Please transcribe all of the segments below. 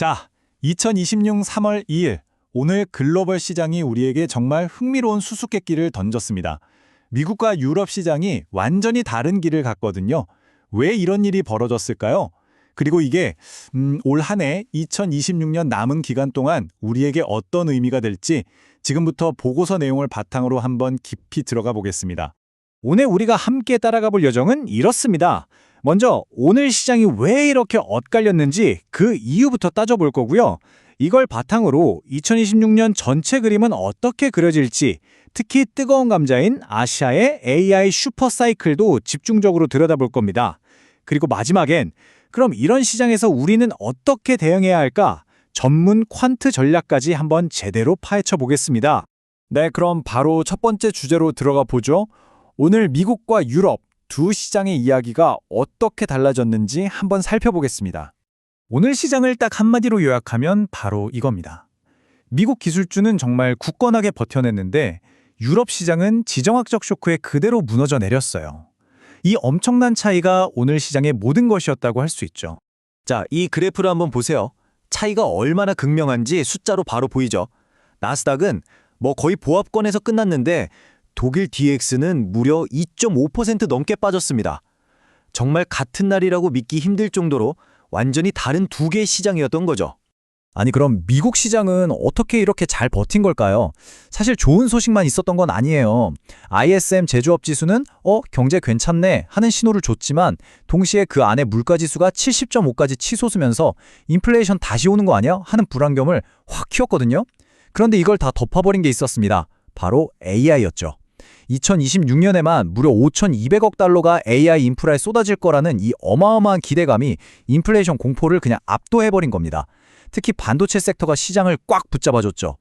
자, 2026년 3월 2일, 오늘 글로벌 시장이 우리에게 정말 흥미로운 수수께끼를 던졌습니다. 미국과 유럽 시장이 완전히 다른 길을 갔거든요. 왜 이런 일이 벌어졌을까요? 그리고 이게 올 한 해 2026년 남은 기간 동안 우리에게 어떤 의미가 될지 지금부터 보고서 내용을 바탕으로 한번 깊이 들어가 보겠습니다. 오늘 우리가 함께 따라가 볼 여정은 이렇습니다. 먼저 오늘 시장이 왜 이렇게 엇갈렸는지 그 이유부터 따져볼 거고요. 이걸 바탕으로 2026년 전체 그림은 어떻게 그려질지, 특히 뜨거운 감자인 아시아의 AI 슈퍼 사이클도 집중적으로 들여다볼 겁니다. 그리고 마지막엔 그럼 이런 시장에서 우리는 어떻게 대응해야 할까? 전문 퀀트 전략까지 한번 제대로 파헤쳐 보겠습니다. 네, 그럼 바로 첫 번째 주제로 들어가 보죠. 오늘 미국과 유럽 두 시장의 이야기가 어떻게 달라졌는지 한번 살펴보겠습니다. 오늘 시장을 딱 한마디로 요약하면 바로 이겁니다. 미국 기술주는 정말 굳건하게 버텨냈는데 유럽 시장은 지정학적 쇼크에 그대로 무너져 내렸어요. 이 엄청난 차이가 오늘 시장의 모든 것이었다고 할 수 있죠. 자, 이 그래프를 한번 보세요. 차이가 얼마나 극명한지 숫자로 바로 보이죠. 나스닥은 거의 보합권에서 끝났는데 독일 DX는 무려 2.5% 넘게 빠졌습니다. 정말 같은 날이라고 믿기 힘들 정도로 완전히 다른 두 개의 시장이었던 거죠. 아니 그럼 미국 시장은 어떻게 이렇게 잘 버틴 걸까요? 사실 좋은 소식만 있었던 건 아니에요. ISM 제조업 지수는 경제 괜찮네 하는 신호를 줬지만 동시에 그 안에 물가지수가 70.5까지 치솟으면서 인플레이션 다시 오는 거 아니야? 하는 불안감을 확 키웠거든요. 그런데 이걸 다 덮어버린 게 있었습니다. 바로 AI였죠. 2026년에만 무려 5,200억 달러가 AI 인프라에 쏟아질 거라는 이 어마어마한 기대감이 인플레이션 공포를 그냥 압도해버린 겁니다. 특히 반도체 섹터가 시장을 꽉 붙잡아줬죠.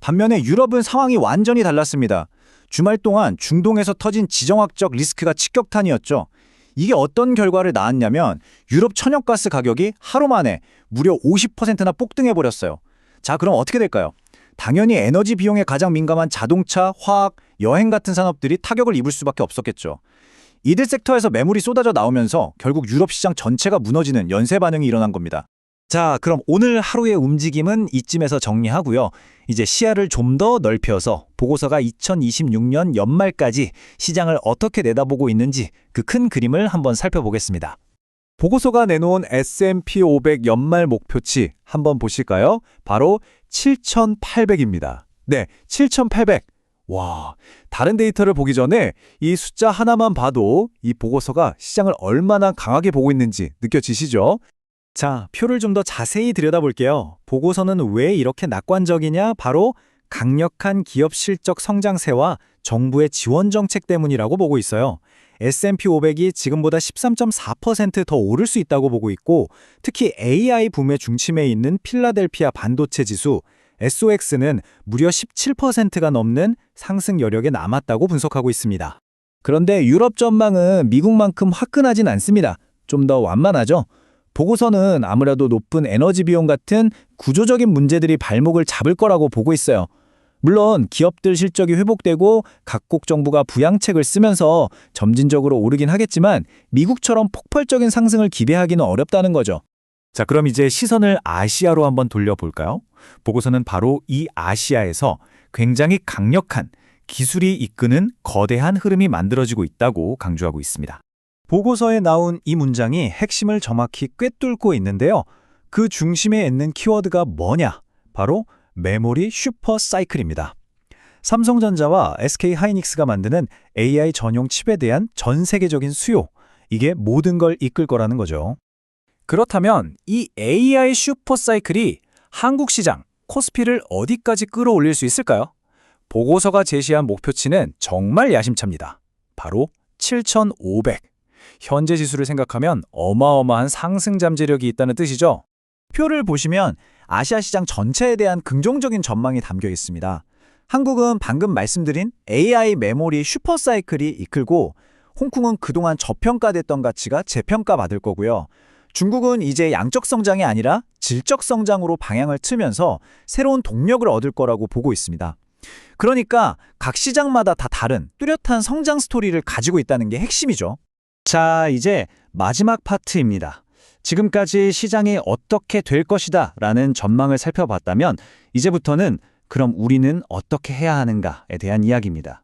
반면에 유럽은 상황이 완전히 달랐습니다. 주말 동안 중동에서 터진 지정학적 리스크가 직격탄이었죠. 이게 어떤 결과를 낳았냐면 유럽 천연가스 가격이 하루 만에 무려 50%나 폭등해버렸어요. 자, 그럼 어떻게 될까요? 당연히 에너지 비용에 가장 민감한 자동차, 화학, 여행 같은 산업들이 타격을 입을 수밖에 없었겠죠. 이들 섹터에서 매물이 쏟아져 나오면서 결국 유럽 시장 전체가 무너지는 연쇄 반응이 일어난 겁니다. 자, 그럼 오늘 하루의 움직임은 이쯤에서 정리하고요. 이제 시야를 좀 더 넓혀서 보고서가 2026년 연말까지 시장을 어떻게 내다보고 있는지 그 큰 그림을 한번 살펴보겠습니다. 보고서가 내놓은 S&P 500 연말 목표치 한번 보실까요? 바로 7,800입니다. 네, 7,800. 와, 다른 데이터를 보기 전에 이 숫자 하나만 봐도 이 보고서가 시장을 얼마나 강하게 보고 있는지 느껴지시죠? 자, 표를 좀 더 자세히 들여다볼게요. 보고서는 왜 이렇게 낙관적이냐? 바로 강력한 기업 실적 성장세와 정부의 지원 정책 때문이라고 보고 있어요. S&P 500이 지금보다 13.4% 더 오를 수 있다고 보고 있고, 특히 AI 붐의 중심에 있는 필라델피아 반도체 지수 SOX는 무려 17%가 넘는 상승 여력에 남았다고 분석하고 있습니다. 그런데 유럽 전망은 미국만큼 화끈하진 않습니다. 좀 더 완만하죠. 보고서는 아무래도 높은 에너지 비용 같은 구조적인 문제들이 발목을 잡을 거라고 보고 있어요. 물론 기업들 실적이 회복되고 각국 정부가 부양책을 쓰면서 점진적으로 오르긴 하겠지만 미국처럼 폭발적인 상승을 기대하기는 어렵다는 거죠. 자, 그럼 이제 시선을 아시아로 한번 돌려볼까요? 보고서는 바로 이 아시아에서 굉장히 강력한 기술이 이끄는 거대한 흐름이 만들어지고 있다고 강조하고 있습니다. 보고서에 나온 이 문장이 핵심을 정확히 꿰뚫고 있는데요. 그 중심에 있는 키워드가 뭐냐? 바로 메모리 슈퍼 사이클입니다. 삼성전자와 SK하이닉스가 만드는 AI 전용 칩에 대한 전 세계적인 수요, 이게 모든 걸 이끌 거라는 거죠. 그렇다면 이 AI 슈퍼 사이클이 한국 시장, 코스피를 어디까지 끌어올릴 수 있을까요? 보고서가 제시한 목표치는 정말 야심차입니다. 바로 7,500. 현재 지수를 생각하면 어마어마한 상승 잠재력이 있다는 뜻이죠. 표를 보시면 아시아 시장 전체에 대한 긍정적인 전망이 담겨 있습니다. 한국은 방금 말씀드린 AI 메모리 슈퍼 사이클이 이끌고, 홍콩은 그동안 저평가됐던 가치가 재평가받을 거고요. 중국은 이제 양적 성장이 아니라 질적 성장으로 방향을 트면서 새로운 동력을 얻을 거라고 보고 있습니다. 그러니까 각 시장마다 다 다른 뚜렷한 성장 스토리를 가지고 있다는 게 핵심이죠. 자, 이제 마지막 파트입니다. 지금까지 시장이 어떻게 될 것이다 라는 전망을 살펴봤다면 이제부터는 그럼 우리는 어떻게 해야 하는가에 대한 이야기입니다.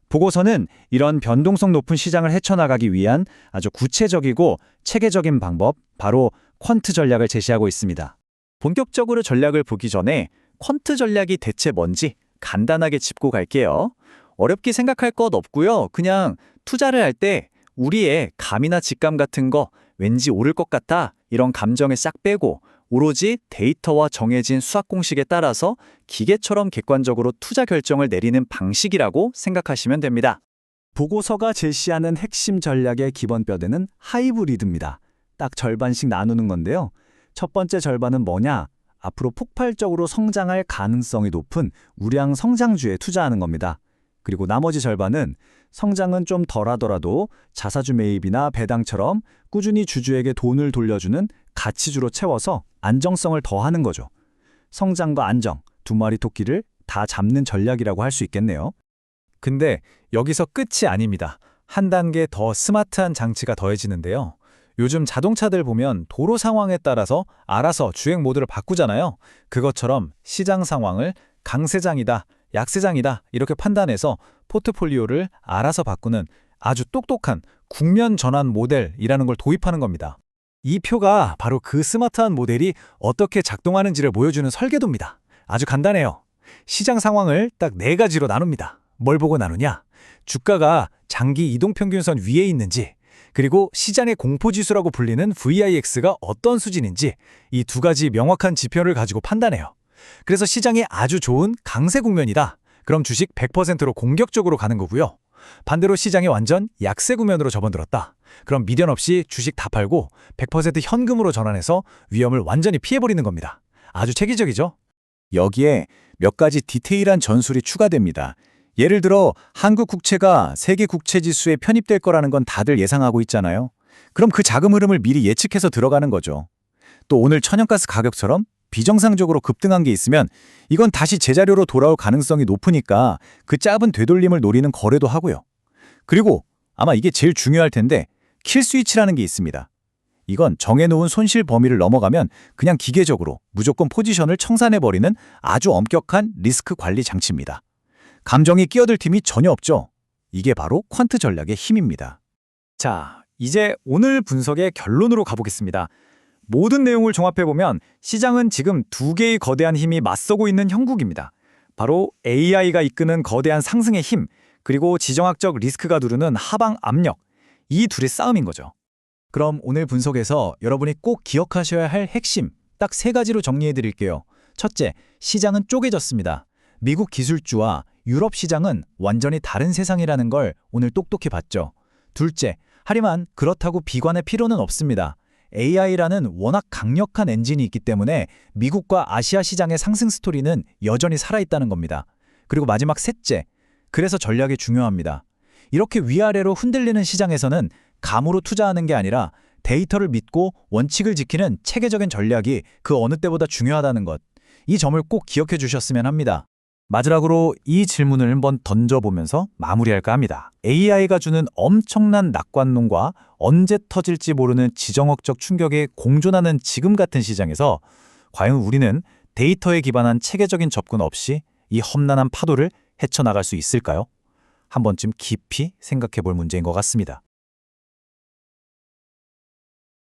보고서는 이런 변동성 높은 시장을 헤쳐나가기 위한 아주 구체적이고 체계적인 방법, 바로 퀀트 전략을 제시하고 있습니다. 본격적으로 전략을 보기 전에 퀀트 전략이 대체 뭔지 간단하게 짚고 갈게요. 어렵게 생각할 것 없고요. 그냥 투자를 할 때 우리의 감이나 직감 같은 거 왠지 오를 것 같아 이런 감정을 싹 빼고 오로지 데이터와 정해진 수학 공식에 따라서 기계처럼 객관적으로 투자 결정을 내리는 방식이라고 생각하시면 됩니다. 보고서가 제시하는 핵심 전략의 기본 뼈대는 하이브리드입니다. 딱 절반씩 나누는 건데요. 첫 번째 절반은 뭐냐? 앞으로 폭발적으로 성장할 가능성이 높은 우량 성장주에 투자하는 겁니다. 그리고 나머지 절반은 성장은 좀 덜하더라도 자사주 매입이나 배당처럼 꾸준히 주주에게 돈을 돌려주는 가치주로 채워서 안정성을 더하는 거죠. 성장과 안정, 두 마리 토끼를 다 잡는 전략이라고 할 수 있겠네요. 근데 여기서 끝이 아닙니다. 한 단계 더 스마트한 장치가 더해지는데요. 요즘 자동차들 보면 도로 상황에 따라서 알아서 주행 모드를 바꾸잖아요. 그것처럼 시장 상황을 강세장이다, 약세장이다 이렇게 판단해서 포트폴리오를 알아서 바꾸는 아주 똑똑한 국면 전환 모델이라는 걸 도입하는 겁니다. 이 표가 바로 그 스마트한 모델이 어떻게 작동하는지를 보여주는 설계도입니다. 아주 간단해요. 시장 상황을 딱 4가지로 나눕니다. 뭘 보고 나누냐? 주가가 장기 이동평균선 위에 있는지, 그리고 시장의 공포지수라고 불리는 VIX가 어떤 수준인지 이 2가지 명확한 지표를 가지고 판단해요. 그래서 시장이 아주 좋은 강세 국면이다. 그럼 주식 100%로 공격적으로 가는 거고요. 반대로 시장이 완전 약세 국면으로 접어들었다. 그럼 미련 없이 주식 다 팔고 100% 현금으로 전환해서 위험을 완전히 피해버리는 겁니다. 아주 체계적이죠? 여기에 몇 가지 디테일한 전술이 추가됩니다. 예를 들어 한국 국채가 세계 국채 지수에 편입될 거라는 건 다들 예상하고 있잖아요. 그럼 그 자금 흐름을 미리 예측해서 들어가는 거죠. 또 오늘 천연가스 가격처럼 비정상적으로 급등한 게 있으면 이건 다시 제자리로 돌아올 가능성이 높으니까 그 짧은 되돌림을 노리는 거래도 하고요. 그리고 아마 이게 제일 중요할 텐데 킬 스위치라는 게 있습니다. 이건 정해놓은 손실 범위를 넘어가면 그냥 기계적으로 무조건 포지션을 청산해버리는 아주 엄격한 리스크 관리 장치입니다. 감정이 끼어들 틈이 전혀 없죠. 이게 바로 퀀트 전략의 힘입니다. 자, 이제 오늘 분석의 결론으로 가보겠습니다. 모든 내용을 종합해보면 시장은 지금 2개의 거대한 힘이 맞서고 있는 형국입니다. 바로 AI가 이끄는 거대한 상승의 힘, 그리고 지정학적 리스크가 누르는 하방 압력, 이 둘의 싸움인 거죠. 그럼 오늘 분석에서 여러분이 꼭 기억하셔야 할 핵심, 딱 3가지로 정리해드릴게요. 첫째, 시장은 쪼개졌습니다. 미국 기술주와 유럽 시장은 완전히 다른 세상이라는 걸 오늘 똑똑히 봤죠. 둘째, 하지만 그렇다고 비관할 필요는 없습니다. AI라는 워낙 강력한 엔진이 있기 때문에 미국과 아시아 시장의 상승 스토리는 여전히 살아있다는 겁니다. 그리고 마지막 셋째, 그래서 전략이 중요합니다. 이렇게 위아래로 흔들리는 시장에서는 감으로 투자하는 게 아니라 데이터를 믿고 원칙을 지키는 체계적인 전략이 그 어느 때보다 중요하다는 것. 이 점을 꼭 기억해 주셨으면 합니다. 마지막으로 이 질문을 한번 던져보면서 마무리할까 합니다. AI가 주는 엄청난 낙관론과 언제 터질지 모르는 지정학적 충격에 공존하는 지금 같은 시장에서 과연 우리는 데이터에 기반한 체계적인 접근 없이 이 험난한 파도를 헤쳐나갈 수 있을까요? 한 번쯤 깊이 생각해 볼 문제인 것 같습니다.